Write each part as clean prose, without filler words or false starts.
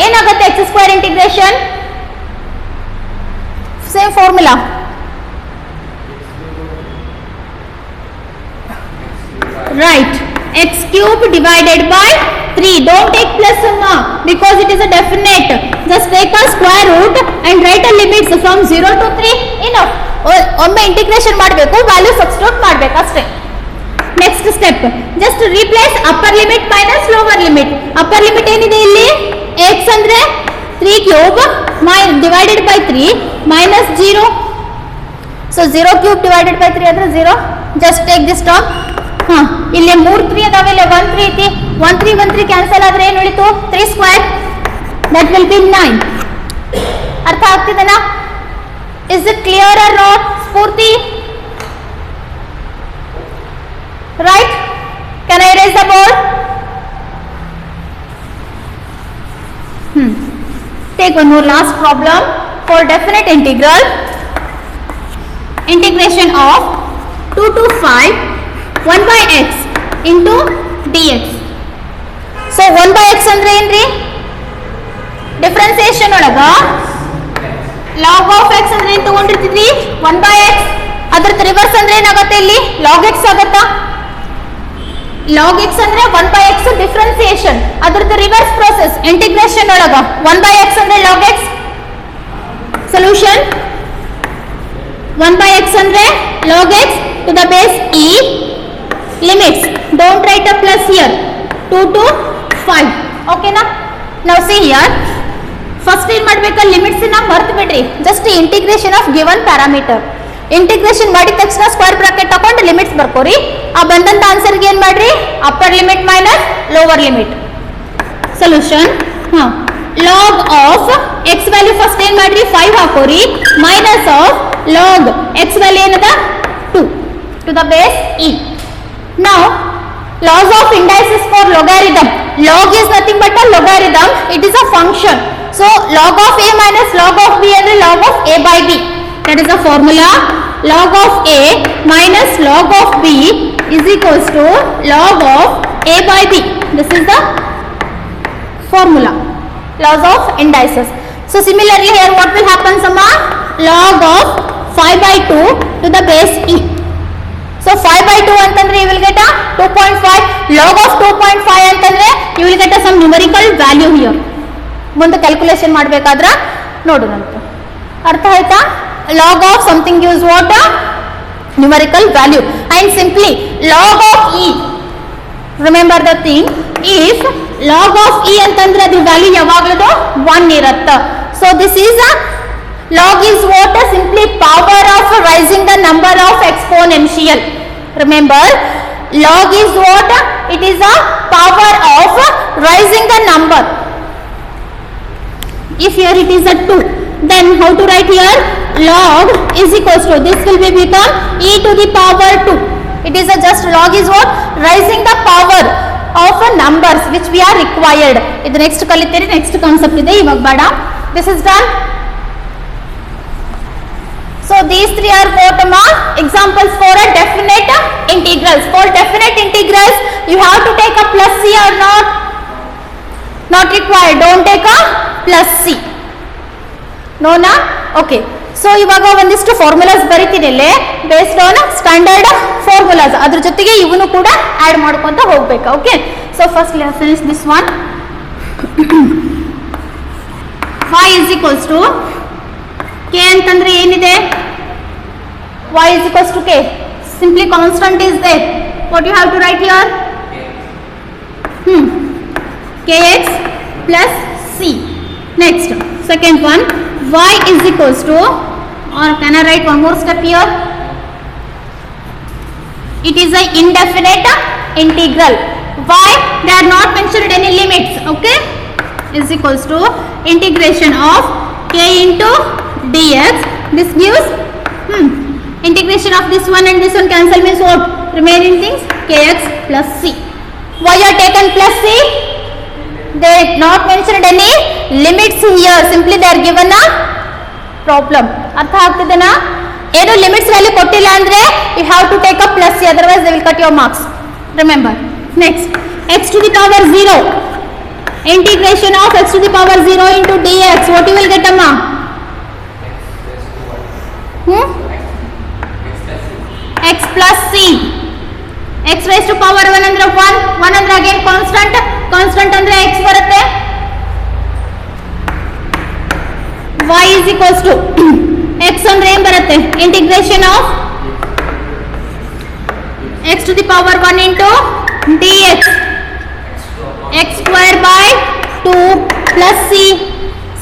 ಏನಾಗುತ್ತೆ X square integration same formula right x cube divided by 3 don't take plus summa because it is a definite just take a square root and write a limits from 0 to 3 enough ಒಮ್ಮೆ integration ಮಾಡಬೇಕು value substitute ಮಾಡಬೇಕು ಅಷ್ಟೇ next step just replace upper limit minus lower limit upper limit ಏನಿದೆ ಇಲ್ಲಿ x ಅಂದ್ರೆ 3 cube divided by 3 minus 0 so 0 cube divided by 3 ಅಂದ್ರೆ 0 just take this term ಇಲ್ಲಿ 3 3 ಅದಾವೆ ಇಲ್ಲಿ 1 3 ಐತಿ 1 3 ಕ್ಯಾನ್ಸಲ್ ಆದ್ರೆ ಏನು ಉಳಿತು 3 ಸ್ಕ್ವೇರ್ ದಟ್ ವಿಲ್ ಬಿ 9 ಅರ್ಥ ಆಗ್ತಿದೆನಾ is it clear or not Spoorthi right can I erase the board take one more last problem for definite integral integration of 2 to 5 1 by x into dx. So 1 by x ಅಂದ್ರೆ ಏನ್ರಿ differentiation ಒಳಗ log of x ಅಂದ್ರೆ ಏನು ತಗೊಂಡಿರ್ತಿದ್ವಿ 1 by x ಅದರ reverse ಅಂದ್ರೆ ಏನಾಗುತ್ತೆ ಇಲ್ಲಿ log x ಆಗುತ್ತಾ log x ಅಂದ್ರೆ 1 by x ಡಿಫರೆನ್ಸಿಯೇಷನ್ ಅದರ ರಿವರ್ಸ್ ಪ್ರೋಸೆಸ್ ಇಂಟಿಗ್ರೇಷನ್ ಒಳಗ 1 by x ಅಂದ್ರೆ log x solution 1 by x ಅಂದ್ರೆ log x to the base e limits don't write a plus here 2 to 5 okay na now see here first ಏನು ಮಾಡಬೇಕು limits ನ ಮರ್ತು ಬಿಡ್ರಿ just integration of given parameter integration ಮಾಡಿದ ತಕ್ಷಣ square bracket ತಗೊಂಡು limits ಬರ್ಕೋರಿ ಆ ಬಂದಂತ ಆನ್ಸರ್ ಗೆ ಏನು ಮಾಡ್ರಿ upper limit minus lower limit solution log of x value first ಏನು ಮಾಡ್ರಿ 5 ಹಾಕೋರಿ minus of log x value ಏನದ 2 to the base e. Now laws of indices for logarithm. Log is nothing but a logarithm. It is a function. So log of a minus log of b and log of a by b. That is the formula. Log of a minus log of b is equals to log of a by b. This is the formula. Laws of indices. So similarly here what will happen Sama? Log of 5 by 2 to the base e. So 5 by 2 ಅಂತಂದ್ರೆ you will get a 2.5 log of 2.5 ಅಂತಂದ್ರೆ you will get a some numerical value here ಮುಂದೆ calculation ಮಾಡಬೇಕಾದ್ರೆ ನೋಡೋಣ ಅರ್ಥ ಆಯ್ತಾ log of something gives what a numerical value and simply log of e remember the thing if log of e ಅಂತಂದ್ರೆ the value ಯಾವಾಗಲೂ 1 ಇರುತ್ತೆ so this is a log is what a simply power of raising the number of exponential. Remember, log is what? It is a power of raising the number. If here it is a 2, then how to write here? Log is equals to, this will be become e to the power 2. It is a just log is what? Raising the power of numbers which we are required. This next kaliteri next concept ide ivag bada. This is done. So these three are what examples for a definite integrals. For definite integrals, you have to take a plus c or not? Not required. Don't take a plus c. No na? Okay. So ಇವಾಗ ಒಂದಿಷ್ಟು formulas ಬರೀತಿರಲ್ಲ based on standard formulas ಅದ್ರ ಜೊತೆಗೆ ಇವನು ಕೂಡ add ಮಾಡ್ಕೊಂತ ಹೋಗ್ಬೇಕು okay so first let finish this one y is equals to k ಅಂತಂದ್ರೆ ಏನಿದೆ y is equals to k simply constant is there what you have to write here kx plus c next second one y is equals to or can I write one more step here it is a indefinite integral why they are not mentioned any limits okay is equals to integration of k into dx this gives integration of this one and this one cancel means what remaining things kx plus c why are taken plus c they not mentioned any limits here simply they are given a problem ಅರ್ಥ ಆಗ್ತಿದೆನಾ ಏನು limits value ಕೊಟ್ಟಿಲ್ಲ ಅಂದ್ರೆ you have to take a plus c otherwise they will cut your marks remember next x to the power 0 Integration of x to the power 0 into dx. What you will get, Amma? X plus c. X raised to power 1 ಅಂದ್ರೆ 1 ಅಂದ್ರೆ again constant ಅಂದ್ರೆ x ಬರುತ್ತೆ. y is equals to x ಅಂದ್ರೆ ಏನು ಬರುತ್ತೆ? Integration of x to the power 1 into dx. X square by 2 plus c.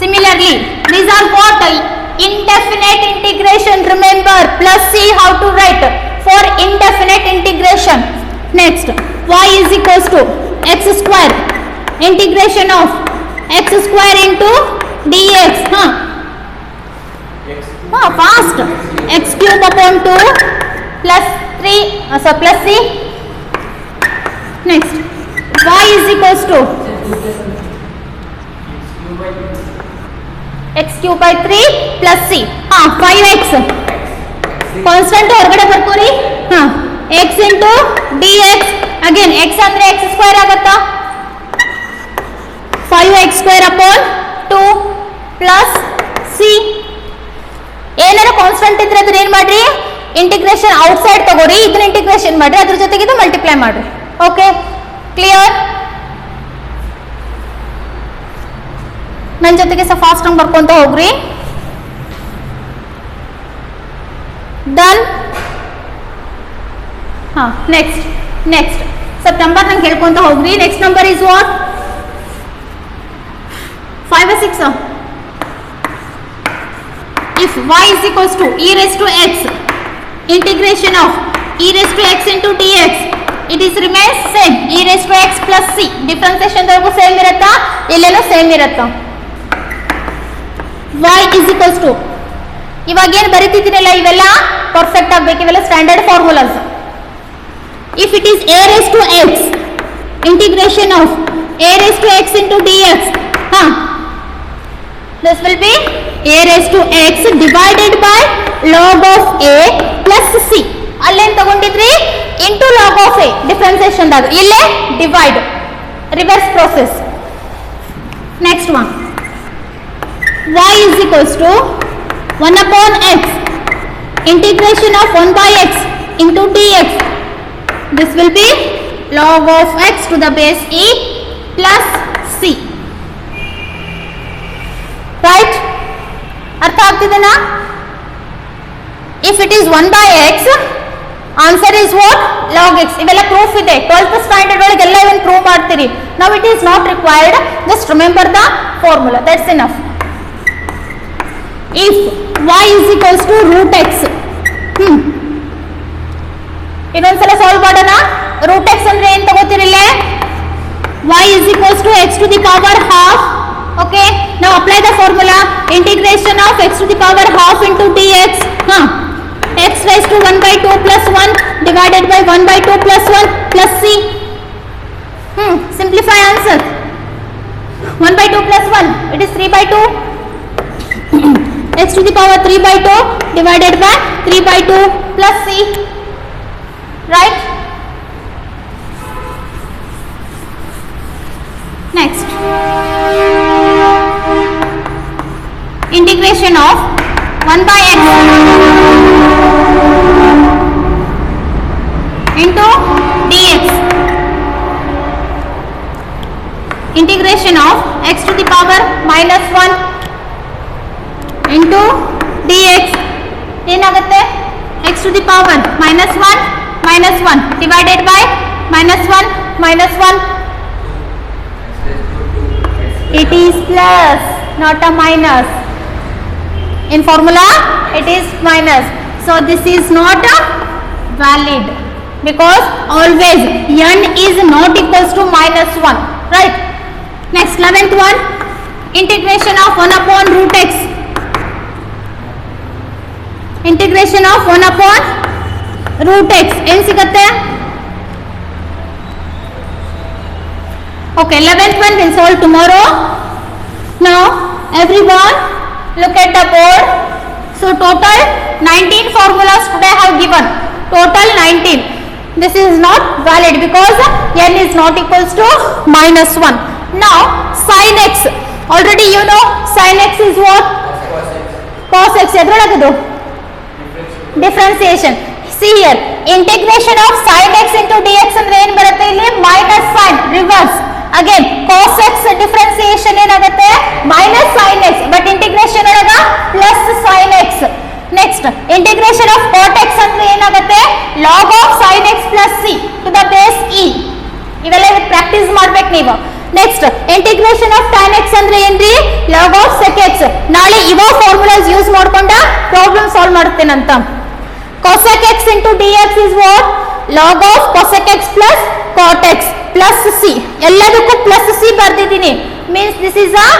Similarly, these are what? Indefinite integration. Remember, plus c how to write for indefinite integration. Next, y is equals to x square. Integration of x square into dx. Fast. X cube upon 2 plus 3. Plus c. Next, y is equals to x cube by 3 plus c. 5x. Constant ಹೊರಗಡೆ ಬರ್ಕೋರಿ. x into dx. Again x ಅಂದ್ರೆ x square ಆಗುತ್ತಾ? 5x square upon 2 plus c. ಏನಾರ constant ಇದ್ರೆ ಅದನ್ನ ಏನು ಮಾಡ್ರಿ? Integration outside ತಗೋರಿ, ಇದನ್ನ ಇಂಟಿಗ್ರೇಷನ್ ಮಾಡ್ರಿ, ಅದ್ರ ಜೊತೆಗೆ ಇದು ಮಲ್ಟಿಪ್ಲೈ ಮಾಡ್ರಿ. Okay, clear? ನನ್ನ ಜೊತೆಗೆ ಸಹ ಫಾಸ್ಟ್ ಆಗಿ ಬರ್ಕೊಂತ ಹೋಗ್ರಿ. ಡನ್. ನೆಕ್ಸ್ಟ್ ಸ್ವಲ್ಪ ನಂಬರ್ ನಂಗೆ ಹೇಳ್ಕೊಂತ ಹೋಗ್ರಿ. Next number is what? 5 or 6. If y is equals to e raised to x, integration of e raised to x into dx, it is remains same. e raised to x plus c. Differentiation ದೊಳಗೂ same ಇರುತ್ತಾ? ಇಲ್ಲೇನೋ same ಇರುತ್ತಾ? y is equals to, ಇವಾಗ ಏನು ಬರೀತಿದ್ದೀರಲ್ಲ ಇವೆಲ್ಲ perfect ಆಗಬೇಕು, ಇವೆಲ್ಲ standard formulas. If it is a raised to x, integration of a raised to x into dx, this will be a raised to x divided by log of a plus c. ಅಲ್ಲೇನು ತಗೊಂಡಿದ್ರಿ? Into log of a differentiation ದಾಗ, ಇಲ್ಲೇ divide, reverse process. Next one, y is equals to 1 upon x, integration of 1 by x into dx. This will be log of x to the base e plus c. Right? ಅರ್ಥ ಆಗ್ತಿದೆನಾ? If it is 1 by x, answer is what? Log x. ಇವೆಲ್ಲ proof ಇದೆ, 12th standard ಒಳಗೆ ಎಲ್ಲ ಇವನ್ prove ಮಾಡ್ತೀರಿ. Now it is not required, just remember the formula, that's enough. If y is equals to root x, ಇನ್ನೊಂದ್ಸಲ solve ಮಾಡೋಣ. Root x ಅಂದ್ರೆ ಏನು ತಗೋತಿರಿಲ್ಲ? y is equals to x to the power half. Okay, now apply the formula. Integration of x to the power half into dx. X raised to 1 by 2 plus 1 divided by 1 by 2 plus 1 plus c. Simplify answer. 1 by 2 plus 1, it is 3 by 2. X to the power 3 by 2 divided by 3 by 2 plus c. Right? Next, integration of 1 by x into dx. Integration of x to the power minus 1 into dx. ಏನಾಗುತ್ತೆ? x to the power minus 1 divided by minus 1. It is plus, not a minus. In formula, it is minus. So this is not valid because always n is not equals to minus 1. Right? Next, 11th one, integration of 1 upon root x. Integration of 1 upon root x. ಏನು ಸಿಗುತ್ತೆ? Okay, 11th one will solve tomorrow. Now, everyone look at the board. So, total 19 formulas today I have given. Total 19. This is not valid because n is not equals to minus 1. Now sin x, already you know sin x is what? Cos x. ಎದ್ರೊಳಗದು differentiation. See here, integration of sin x into dx ಅಂದ್ರೆ ಏನು ಬರುತ್ತೆ ಇಲ್ಲಿ? minus sin, reverse. Again cos x differentiation ಏನಾಗುತ್ತೆ? minus sin x, but integration ಒಳಗ plus sin x. Next integration of cot x ಅಂದ್ರೆ ಏನಾಗುತ್ತೆ? log of sin x plus c to the base e. ಇವೆಲ್ಲ practice ಮಾಡ್ಬೇಕು ನೀವು. Next integration of tan x ಅಂದ್ರೆ ಏನ್ರಿ? log of sec x. ನಾಳೆ ಇವ ಫಾರ್ಮುಲಾಸ್ ಯೂಸ್ ಮಾಡ್ಕೊಂಡ ಪ್ರಾಬ್ಲಮ್ ಸಾಲ್ವ್ ಮಾಡುತ್ತೇನಂತ. cosec x into dx is what? log of cosec x plus cot x plus c. ಎಲ್ಲದಕ್ಕೂ plus c ಬರ್ದಿದ್ದೀನಿ. means this is a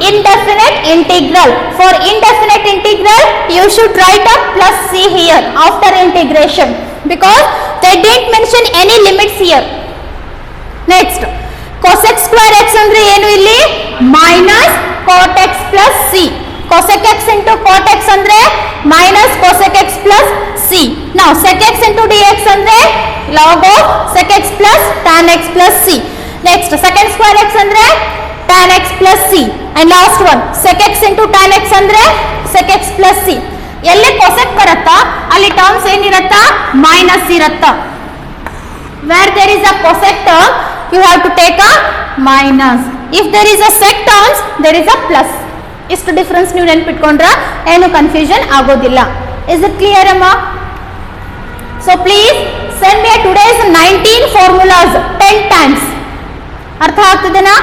indefinite integral. For indefinite integral you should write a plus c here after integration because they didn't mention any limits here. Next cosec square x ಅಂದ್ರೆ ಏನು ಇಲ್ಲಿ? minus cot x plus c. cosec x into cot x ಅಂದ್ರೆ minus cosec x plus c. now sec x into dx ಅಂದ್ರೆ log of sec x plus tan x plus c. next second square x ಅಂದ್ರೆ tan x plus c. and last one sec x into tan x ಅಂದ್ರೆ sec x plus c. ಎಲ್ಲಿ cosec ಬರುತ್ತಾ ಅಲ್ಲಿ terms ಏನಿರುತ್ತಾ? Minus ಇರುತ್ತಾ. where there is a cosec term you have to take a minus. if there is a sec terms there is a plus. ಇಷ್ಟು difference ನೀವು ನೆನಪಿಟ್ಕೊಂಡ್ರೆ ಏನು confusion ಆಗೋದಿಲ್ಲ. Is it clear ಅಮ್ಮ? So please send me today's 19 formulas 10 times. ಅರ್ಥ ಆಗ್ತದೇನಾ?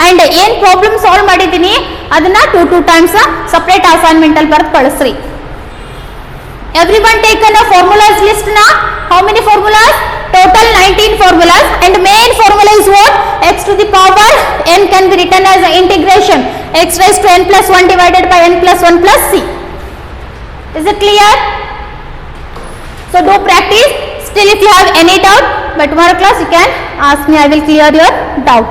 And ಏನ್ problem solve ಮಾಡಿದ್ದೀನಿ ಅದನ್ನ 2 times separate assignment ಅಲ್ಲಿ ಬರ್ದು ಕಳಿಸ್ರಿ. everyone taken a formulas list na? how many formulas? total 19 formulas and main formula is what? x to the power n can be written as integration x raised to n plus 1 divided by n plus 1 plus c. is it clear? so do practice. still if you have any doubt by tomorrow class you can ask me, I will clear your doubt.